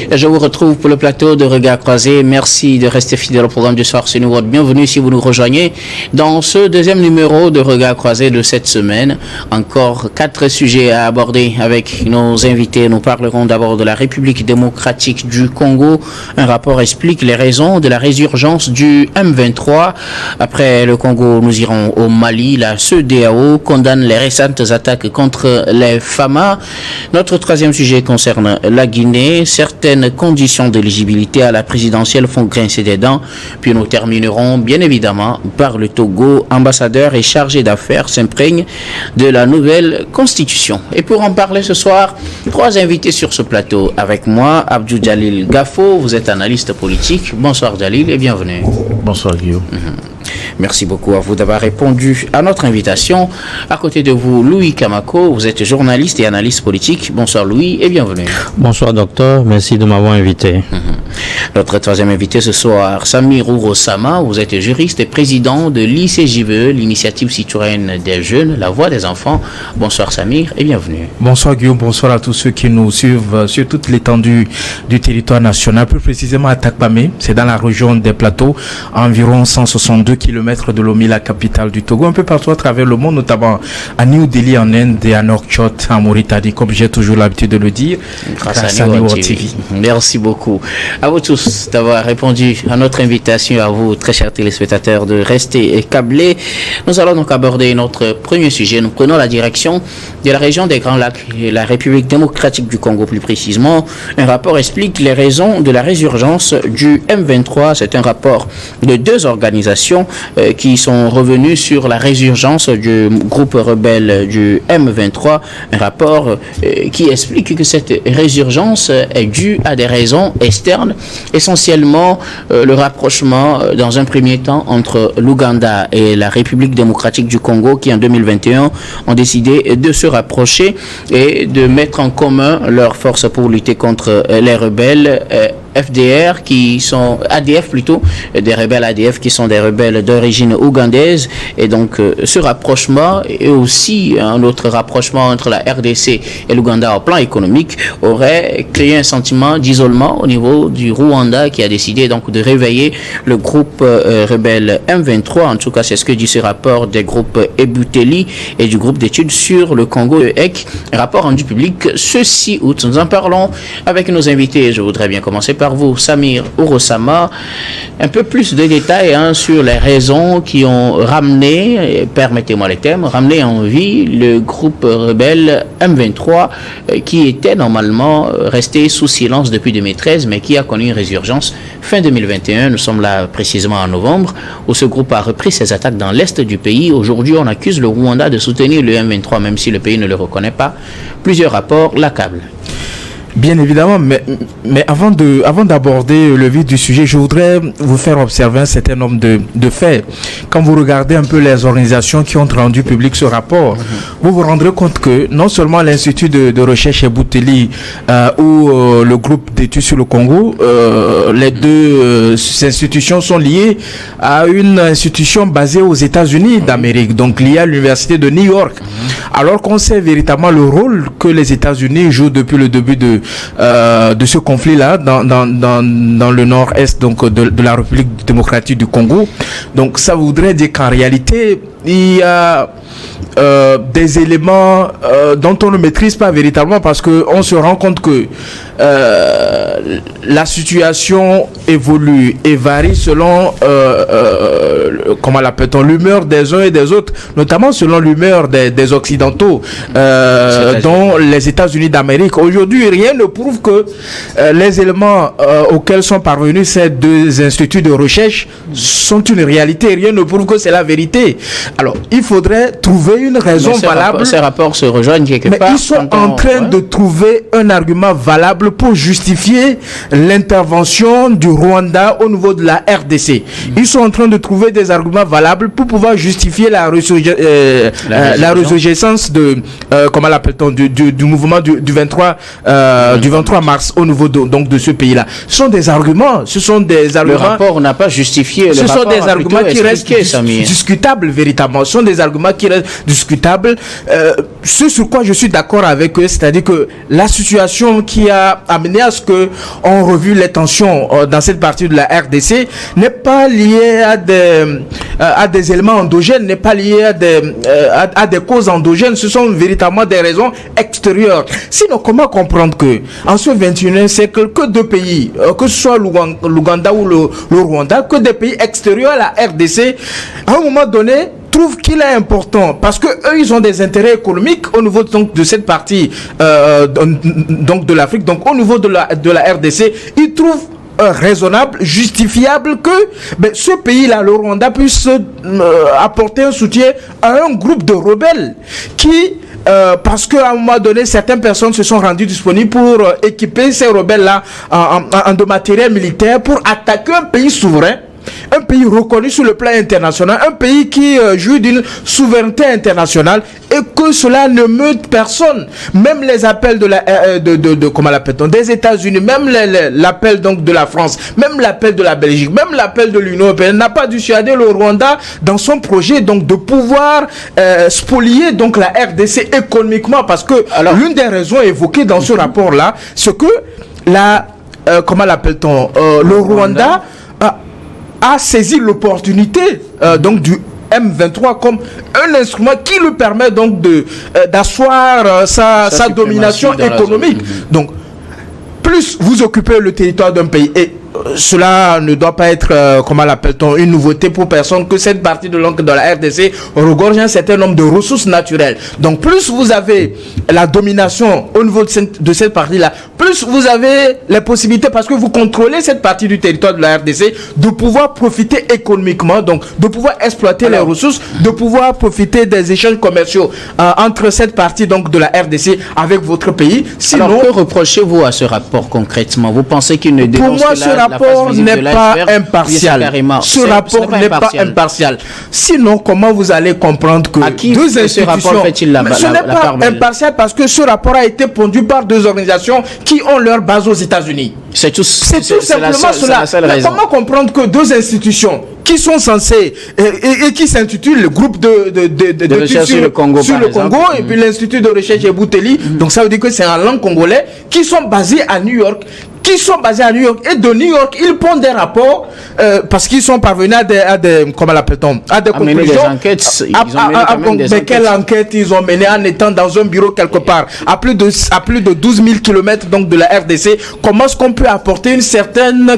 Je vous retrouve pour le plateau de Regard Croisé. Merci de rester fidèle au programme du soir. C'est nous votre bienvenue si vous nous rejoignez dans ce deuxième numéro de Regard Croisé de cette semaine. Encore 4 sujets à aborder avec nos invités. Nous parlerons d'abord de la République démocratique du Congo. Un rapport explique les raisons de la résurgence du M23. Après le Congo, nous irons au Mali. La CEDEAO condamne les récentes attaques contre les FAMA. Notre troisième sujet concerne la Guinée. Certaines conditions d'éligibilité à la présidentielle font grincer des dents. Puis nous terminerons bien évidemment par le Togo. Ambassadeur et chargé d'affaires s'imprègne de la nouvelle constitution. Et pour en parler ce soir, 3 invités sur ce plateau. Avec moi, Abdou Jalil Gafo, vous êtes analyste politique. Bonsoir Jalil et bienvenue. Bonsoir Guillaume. Merci beaucoup à vous d'avoir répondu à notre invitation. À côté de vous, Louis Kamako, vous êtes journaliste et analyste politique. Bonsoir Louis et bienvenue. Bonsoir docteur, merci de m'avoir invité. Notre troisième invité ce soir, Samir Ourosama, vous êtes juriste et président de l'ICJVE, l'initiative citoyenne des jeunes, la voix des enfants. Bonsoir Samir et bienvenue. Bonsoir Guillaume, bonsoir à tous ceux qui nous suivent sur toute l'étendue du territoire national, plus précisément à Takpamé, c'est dans la région des plateaux, à environ 162 km de Lomé, la capitale du Togo, un peu partout à travers le monde, notamment à New Delhi en Inde et à Nouakchott en Mauritanie, comme j'ai toujours l'habitude de le dire, grâce à New TV. Merci beaucoup. À vous tous d'avoir répondu à notre invitation, à vous très chers téléspectateurs de rester câblés. Nous allons donc aborder notre premier sujet. Nous prenons la direction de la région des Grands Lacs et la République démocratique du Congo plus précisément. Un rapport explique les raisons de la résurgence du M23. C'est un rapport de 2 organisations qui sont revenues sur la résurgence du groupe rebelle du M23. Un rapport qui explique que cette résurgence est due à des raisons externes, essentiellement le rapprochement dans un premier temps entre l'Ouganda et la République démocratique du Congo qui en 2021 ont décidé de se rapprocher et de mettre en commun leurs forces pour lutter contre les rebelles FDR qui sont ADF plutôt, des rebelles ADF qui sont des rebelles d'origine ougandaise, et donc ce rapprochement et aussi un autre rapprochement entre la RDC et l'Ouganda au plan économique aurait créé un sentiment d'isolement au niveau du Rwanda qui a décidé donc de réveiller le groupe rebelle M23. En tout cas, c'est ce que dit ce rapport des groupes Ebuteli et du groupe d'études sur le Congo EEC, rapport rendu public ce 6 août. Nous en parlons avec nos invités. Je voudrais bien commencer par vous, Samir Ourosama. Un peu plus de détails sur les raisons qui ont ramené, permettez-moi les termes, ramené en vie le groupe rebelle M23 qui était normalement resté sous silence depuis 2013 mais qui a connu une résurgence fin 2021. Nous sommes là précisément en novembre où ce groupe a repris ses attaques dans l'est du pays. Aujourd'hui, on accuse le Rwanda de soutenir le M23 même si le pays ne le reconnaît pas. Plusieurs rapports l'accablent. Bien évidemment, mais avant d'aborder le vif du sujet, je voudrais vous faire observer un certain nombre de faits. Quand vous regardez un peu les organisations qui ont rendu public ce rapport, vous vous rendrez compte que non seulement l'Institut de recherche Ebuteli ou le groupe d'études sur le Congo, les deux institutions sont liées à une institution basée aux États-Unis d'Amérique, donc liée à l'Université de New York. Alors qu'on sait véritablement le rôle que les États-Unis jouent depuis le début de ce conflit-là dans le nord-est donc de la République démocratique du Congo. Donc ça voudrait dire qu'en réalité, il y a des éléments dont on ne maîtrise pas véritablement parce qu'on se rend compte que la situation évolue et varie selon comment l'appelle-t-on, l'humeur des uns et des autres, notamment selon l'humeur des Occidentaux, dont les États-Unis d'Amérique. Aujourd'hui, rien ne prouve que les éléments auxquels sont parvenus ces 2 instituts de recherche sont une réalité. Rien ne prouve que c'est la vérité. Alors, il faudrait trouver une raison valable. Ces rapports se rejoignent quelque part. Mais ils sont en train de trouver un argument valable pour justifier l'intervention du Rwanda au niveau de la RDC. Ils sont en train de trouver des arguments valables pour pouvoir justifier la résurgence de comment l'appelle-t-on du mouvement du 23 mars au niveau de ce pays-là. Ce sont des arguments. Le rapport n'a pas justifié. Ce sont des arguments qui restent discutables véritablement. véritablement. Ce sont des arguments qui restent discutables. Ce sur quoi je suis d'accord avec eux, c'est-à-dire que la situation qui a amené à ce qu'on revue les tensions dans cette partie de la RDC n'est pas liée à des éléments endogènes, n'est pas liée à des causes endogènes. Ce sont véritablement des raisons extérieures. Sinon, comment comprendre que en ce 21e siècle, que deux pays, que ce soit l'Ouganda ou le Rwanda, que des pays extérieurs à la RDC, à un moment donné, trouvent qu'il est important parce que eux ils ont des intérêts économiques au niveau donc de cette partie donc de l'Afrique, donc au niveau de la RDC, ils trouvent raisonnable, justifiable que ce pays-là, le Rwanda, puisse apporter un soutien à un groupe de rebelles qui parce qu'à un moment donné, certaines personnes se sont rendues disponibles pour équiper ces rebelles-là de matériel militaire pour attaquer un pays souverain, un pays reconnu sur le plan international, un pays qui jouit d'une souveraineté internationale, et que cela ne meute personne. Même les appels comment l'appelle-t-on, des États-Unis, même l'appel donc de la France, même l'appel de la Belgique, même l'appel de l'Union européenne n'a pas dissuadé le Rwanda dans son projet donc de pouvoir spolier donc la RDC économiquement, parce que l'une des raisons évoquées dans ce rapport-là, c'est que comment l'appelle-t-on, le Rwanda a saisi l'opportunité donc du M23 comme un instrument qui lui permet donc d'asseoir sa domination économique. Donc, plus vous occupez le territoire d'un pays, et cela ne doit pas être, comment l'appelle-t-on, une nouveauté pour personne, que cette partie de la RDC regorge un certain nombre de ressources naturelles. Donc, plus vous avez la domination au niveau de cette partie-là, plus vous avez les possibilités, parce que vous contrôlez cette partie du territoire de la RDC, de pouvoir profiter économiquement, donc de pouvoir exploiter les ressources, de pouvoir profiter des échanges commerciaux entre cette partie donc de la RDC avec votre pays. Sinon, alors, que reprochez-vous à ce rapport concrètement? Vous pensez qu'il ne dénonce pour moi, ce rapport n'est pas impartial. Ce rapport n'est pas impartial. Sinon, comment vous allez comprendre que deux institutions... Ce rapport fait-il la ce n'est pas impartial parce que ce rapport a été pondu par deux organisations qui ont leur base aux États-Unis. C'est tout simplement cela. Comment comprendre que deux institutions qui sont censées et qui s'intitulent le groupe de recherche sur le Congo, et puis l'Institut de recherche Ebouteli, donc ça veut dire que c'est en langue congolais, qui sont basés à New York, et de New York, ils pondent des rapports parce qu'ils sont parvenus à des comment l'appelle-t-on, à des conclusions. Mais quelle enquête ils ont mené en étant dans un bureau quelque part à plus de 12 000 km donc de la RDC? Comment est-ce qu'on peut accorder une certaine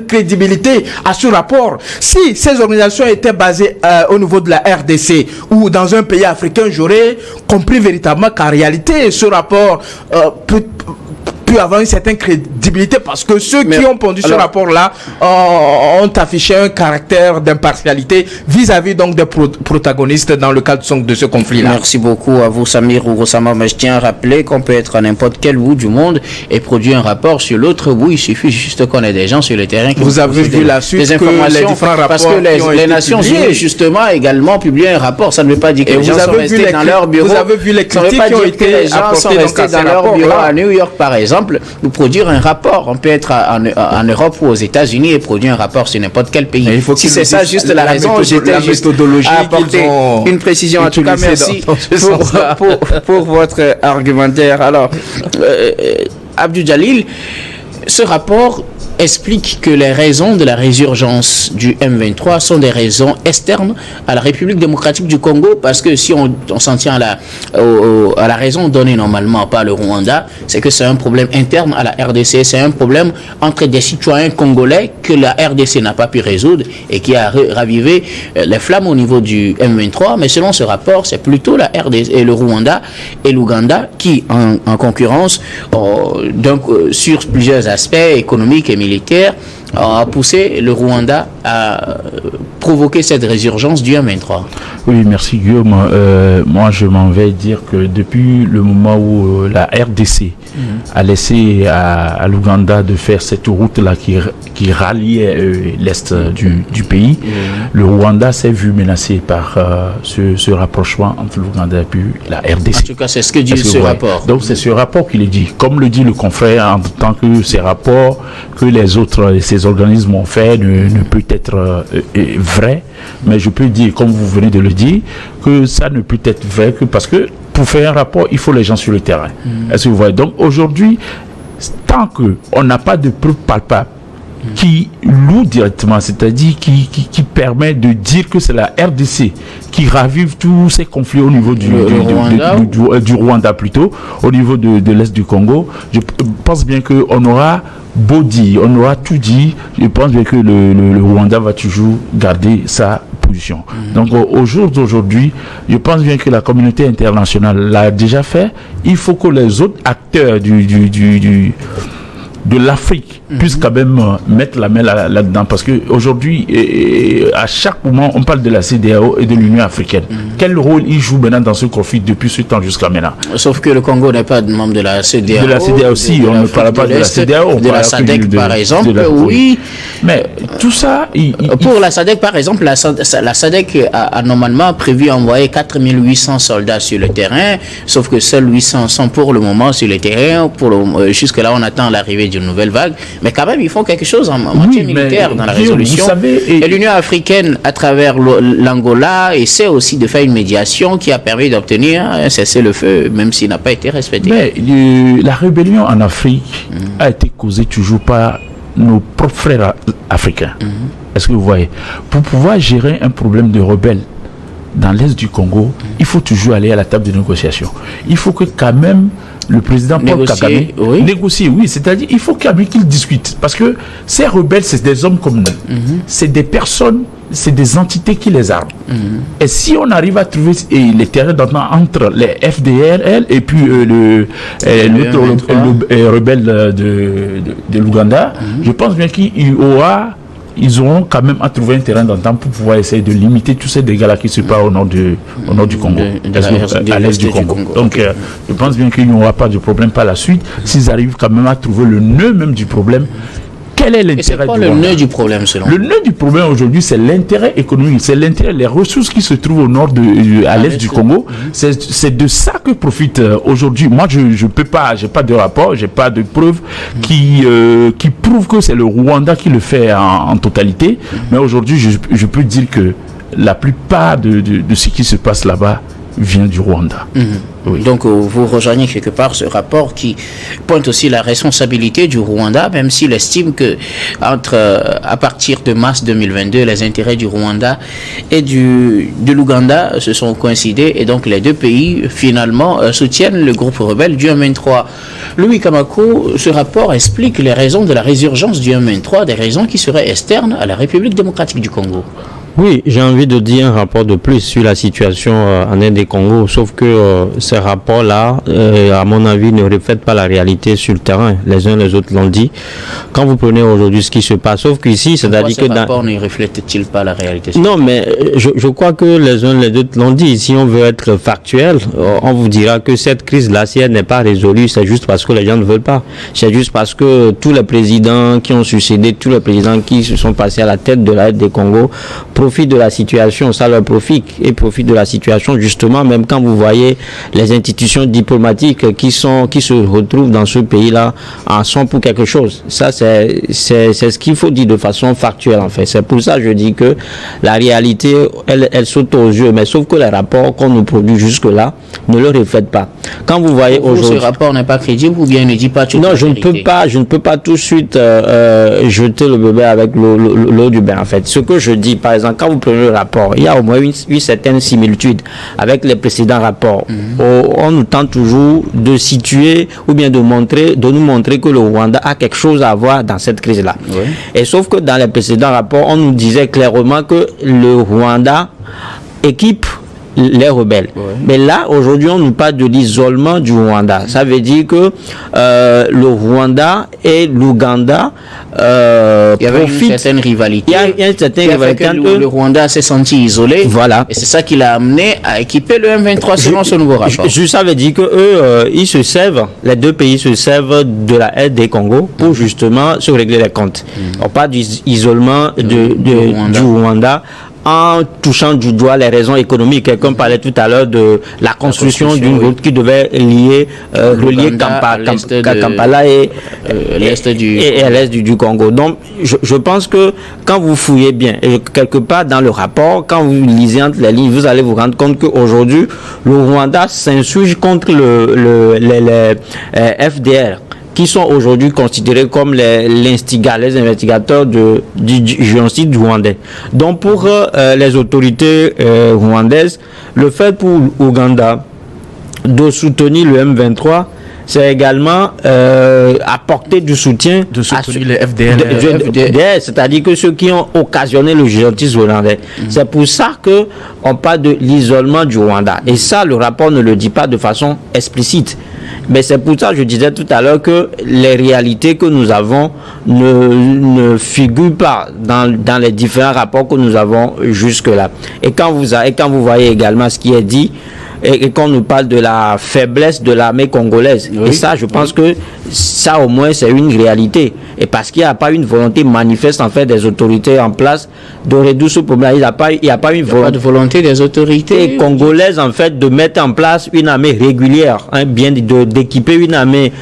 crédibilité à ce rapport? Si ces organisations étaient basées au niveau de la RDC ou dans un pays africain, j'aurais compris véritablement qu'en réalité ce rapport peut avoir une certaine crédibilité, parce que ceux qui ont pondu ce rapport-là ont affiché un caractère d'impartialité vis-à-vis donc des protagonistes dans le cadre de ce conflit-là. Merci beaucoup à vous, Samir Ourossama. Mais je tiens à rappeler qu'on peut être à n'importe quel bout du monde et produire un rapport sur l'autre bout. Il suffit juste qu'on ait des gens sur le terrain qui vous avez vu la suite, des informations, les différents rapports, parce que les Nations Unies justement également publié un rapport. Ça ne veut pas dire que les gens sont restés dans leur bureau. Vous avez vu les critiques qui ont été apportées dans leur bureau à New York, par exemple. Nous produire un rapport. On peut être en Europe ou aux États-Unis et produire un rapport sur n'importe quel pays. Si c'est ça juste la raison, j'étais juste à apporter une précision. En tout cas, merci pour votre argumentaire. Alors, Abdou Jalil, ce rapport explique que les raisons de la résurgence du M23 sont des raisons externes à la République démocratique du Congo, parce que si on s'en tient à la raison donnée normalement par le Rwanda, c'est que c'est un problème interne à la RDC, c'est un problème entre des citoyens congolais que la RDC n'a pas pu résoudre et qui a ravivé les flammes au niveau du M23. Mais selon ce rapport, c'est plutôt la RDC et le Rwanda et l'Ouganda qui, en concurrence, donc sur plusieurs aspects économiques et militaire, a poussé le Rwanda à provoquer cette résurgence du M23. Oui, merci Guillaume. Moi, je m'en vais dire que depuis le moment où la RDC a laissé à l'Ouganda de faire cette route-là qui ralliait l'Est du pays, le Rwanda s'est vu menacé par ce rapprochement entre l'Ouganda et puis la RDC. En tout cas, c'est ce que dit ce rapport. Donc, c'est ce rapport qui le dit. Comme le dit le confrère, en tant que ces rapports que les autres, ces organismes ont fait ne peut être vrai, mais je peux dire, comme vous venez de le dire, que ça ne peut être vrai que parce que pour faire un rapport, il faut les gens sur le terrain. Est-ce que vous voyez? Donc aujourd'hui, tant qu'on n'a pas de preuves palpables qui loue directement, c'est-à-dire qui permet de dire que c'est la RDC qui ravive tous ces conflits au niveau du Rwanda plutôt, au niveau de l'Est du Congo. Je pense bien qu'on aura beau dire, on aura tout dit, je pense bien que le Rwanda va toujours garder sa position. Donc au jour d'aujourd'hui, je pense bien que la communauté internationale l'a déjà fait. Il faut que les autres acteurs de l'Afrique puissent quand même mettre la main là-dedans, parce qu'aujourd'hui, à chaque moment, on parle de la CEDEAO et de l'Union africaine. Quel rôle ils jouent maintenant dans ce conflit depuis ce temps jusqu'à maintenant? Sauf que le Congo n'est pas membre de la CEDEAO. De la CEDEAO aussi, on ne parle pas de la CEDEAO. De la SADC, par exemple, oui. Mais tout ça... Pour la SADC, par exemple, la SADC a normalement prévu envoyer 4800 soldats sur le terrain, sauf que seuls 800 sont pour le moment sur le terrain. Jusque-là, on attend l'arrivée d'une nouvelle vague. Mais quand même, ils font quelque chose en matière militaire dans la résolution. Et l'Union africaine, à travers l'Angola, essaie aussi de faire une médiation qui a permis d'obtenir un cessez-le-feu, même s'il n'a pas été respecté. Mais la rébellion en Afrique a été causée toujours par nos propres frères africains. Est-ce que vous voyez? Pour pouvoir gérer un problème de rebelles dans l'Est du Congo, il faut toujours aller à la table de négociation. Il faut que quand même le président Paul Kagame négocie, oui, c'est-à-dire il faut quand même qu'il discute, parce que ces rebelles, c'est des hommes comme nous, c'est des personnes, c'est des entités qui les arment. Et si on arrive à trouver les terrains d'entente entre les FDLR et puis l'autre rebelle de l'Ouganda, je pense bien ils auront quand même à trouver un terrain d'entente pour pouvoir essayer de limiter tous ces dégâts-là qui se passent au nord du Congo, à l'est du Congo. Donc, je pense bien qu'il n'y aura pas de problème par la suite s'ils arrivent quand même à trouver le nœud même du problème. Quel est l'intérêt? Et c'est quoi le nœud du problème selon vous? Le nœud du problème aujourd'hui, c'est l'intérêt économique, c'est l'intérêt, les ressources qui se trouvent au nord à l'est du Congo. C'est de ça que profite aujourd'hui. Moi, je peux pas, j'ai pas de rapport, j'ai pas de preuves qui prouvent que c'est le Rwanda qui le fait en totalité. Mais aujourd'hui, je peux dire que la plupart de ce qui se passe là-bas vient du Rwanda. Oui. Donc vous rejoignez quelque part ce rapport qui pointe aussi la responsabilité du Rwanda, même s'il estime que à partir de mars 2022, les intérêts du Rwanda et de l'Ouganda se sont coïncidés, et donc les deux pays finalement soutiennent le groupe rebelle du M23. Louis Kamako, ce rapport explique les raisons de la résurgence du M23, des raisons qui seraient externes à la République démocratique du Congo. Oui, j'ai envie de dire un rapport de plus sur la situation en Inde et Congo, sauf que ces rapports-là, à mon avis, ne reflètent pas la réalité sur le terrain. Les uns les autres l'ont dit. Quand vous prenez aujourd'hui ce qui se passe, sauf qu'ici, c'est-à-dire que... Ces rapports ne reflètent-ils pas la réalité sur Non, mais je crois que les uns les autres l'ont dit. Si on veut être factuel, on vous dira que cette crise-là, si elle n'est pas résolue, c'est juste parce que les gens ne veulent pas. C'est juste parce que tous les présidents qui ont succédé, tous les présidents qui se sont passés à la tête de l'Inde des Congo, profitent de la situation, ça leur profite, et profitent de la situation justement, même quand vous voyez les institutions diplomatiques qui se retrouvent dans ce pays-là, en sont pour quelque chose. Ça, c'est ce qu'il faut dire de façon factuelle en fait. C'est pour ça que je dis que la réalité, elle saute aux yeux, mais sauf que les rapports qu'on nous produit jusque-là ne le reflètent pas. Quand vous voyez aujourd'hui... Ce rapport n'est pas crédible ou bien ne dit pas tout? Non, je ne peux pas tout de suite jeter le bébé avec l'eau du bain en fait. Ce que je dis, par exemple, quand vous prenez le rapport, il y a au moins une certaine similitude avec les précédents rapports. On nous tente toujours de situer ou bien de nous montrer que le Rwanda a quelque chose à voir dans cette crise-là. Oui. Et sauf que dans les précédents rapports, on nous disait clairement que le Rwanda équipe les rebelles. Oui. Mais là, aujourd'hui, on nous parle de l'isolement du Rwanda. Ça veut dire que le Rwanda et l'Ouganda il y avait une certaine rivalité. Il y a une certaine rivalité. Le Rwanda s'est senti isolé. Voilà. Et c'est ça qui l'a amené à équiper le M23 selon ce nouveau rapport. Ça veut dire que eux, ils se servent, les deux pays se servent de la aide des Congo pour justement se régler les comptes. On parle d'isolement du Rwanda en touchant du doigt les raisons économiques. Quelqu'un parlait tout à l'heure de la construction d'une route qui devait relier Kampala et l'est du Congo. Donc, je pense que quand vous fouillez bien, et quelque part dans le rapport, quand vous lisez entre les lignes, vous allez vous rendre compte qu'aujourd'hui, le Rwanda s'insurge contre les FDR, qui sont aujourd'hui considérés comme les investigateurs du génocide rwandais. Donc pour les autorités rwandaises, le fait pour Ouganda de soutenir le M23, c'est également apporter du soutien de soutenir les FDL, c'est-à-dire que ceux qui ont occasionné le génocide rwandais. C'est pour ça que on parle de l'isolement du Rwanda. Et ça, le rapport ne le dit pas de façon explicite. Mais c'est pour ça que je disais tout à l'heure que les réalités que nous avons ne figurent pas dans les différents rapports que nous avons jusque-là. Et quand vous voyez également ce qui est dit, et qu'on nous parle de la faiblesse de l'armée congolaise. Oui, et ça, je pense que ça, au moins, c'est une réalité. Et parce qu'il n'y a pas une volonté manifeste, en fait, des autorités en place de réduire ce problème. Il n'y a pas une volonté des autorités congolaises, en fait, de mettre en place une armée régulière, bien d'équiper une armée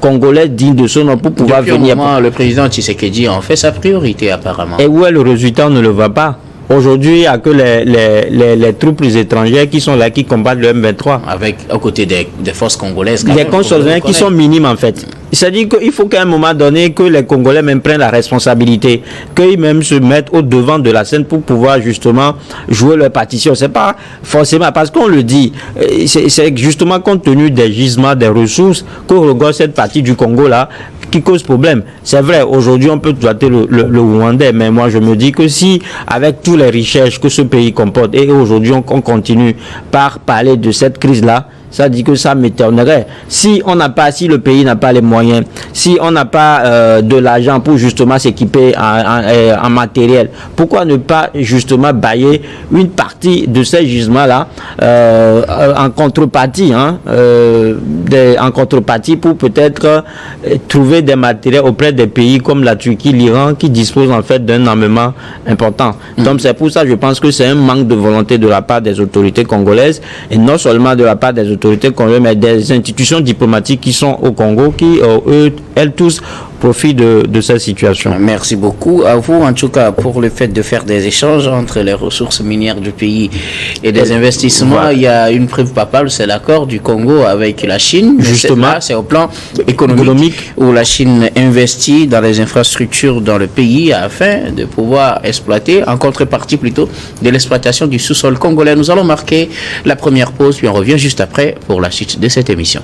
congolaise digne de son nom pour pouvoir venir. Le président Tshisekedi en fait sa priorité, apparemment. Et où est le résultat, on ne le voit pas. Aujourd'hui, il n'y a que les troupes étrangères qui sont là, qui combattent le M23. Aux côtés des forces congolaises. Les Congolais qui sont minimes, en fait. C'est-à-dire qu'il faut qu'à un moment donné, que les Congolais même prennent la responsabilité, qu'ils même se mettent au devant de la scène pour pouvoir justement jouer leur partition. C'est pas forcément, parce qu'on le dit, c'est justement compte tenu des gisements, des ressources, qu'on regarde cette partie du Congo-là, qui cause problème. C'est vrai, aujourd'hui on peut traiter le Rwandais, mais moi je me dis que si, avec toutes les richesses que ce pays comporte, et aujourd'hui on continue par parler de cette crise-là, ça dit que ça m'étonnerait. Si le pays n'a pas les moyens, si on n'a pas de l'argent pour justement s'équiper en matériel, pourquoi ne pas justement bailler une partie de ces gisements-là en contrepartie, en contrepartie pour peut-être trouver des matériels auprès des pays comme la Turquie, l'Iran, qui disposent en fait d'un armement important. Donc c'est pour ça que je pense que c'est un manque de volonté de la part des autorités congolaises, et non seulement de la part des autorités congolaises, mais des institutions diplomatiques qui sont au Congo, qui elles tous profitent de cette situation. Merci beaucoup à vous, en tout cas, pour le fait de faire des échanges entre les ressources minières du pays et des investissements. Voilà. Il y a une preuve palpable, c'est l'accord du Congo avec la Chine. Justement, c'est au plan économique où la Chine investit dans les infrastructures dans le pays afin de pouvoir exploiter, en contrepartie plutôt, de l'exploitation du sous-sol congolais. Nous allons marquer la première pause, puis on revient juste après pour la suite de cette émission.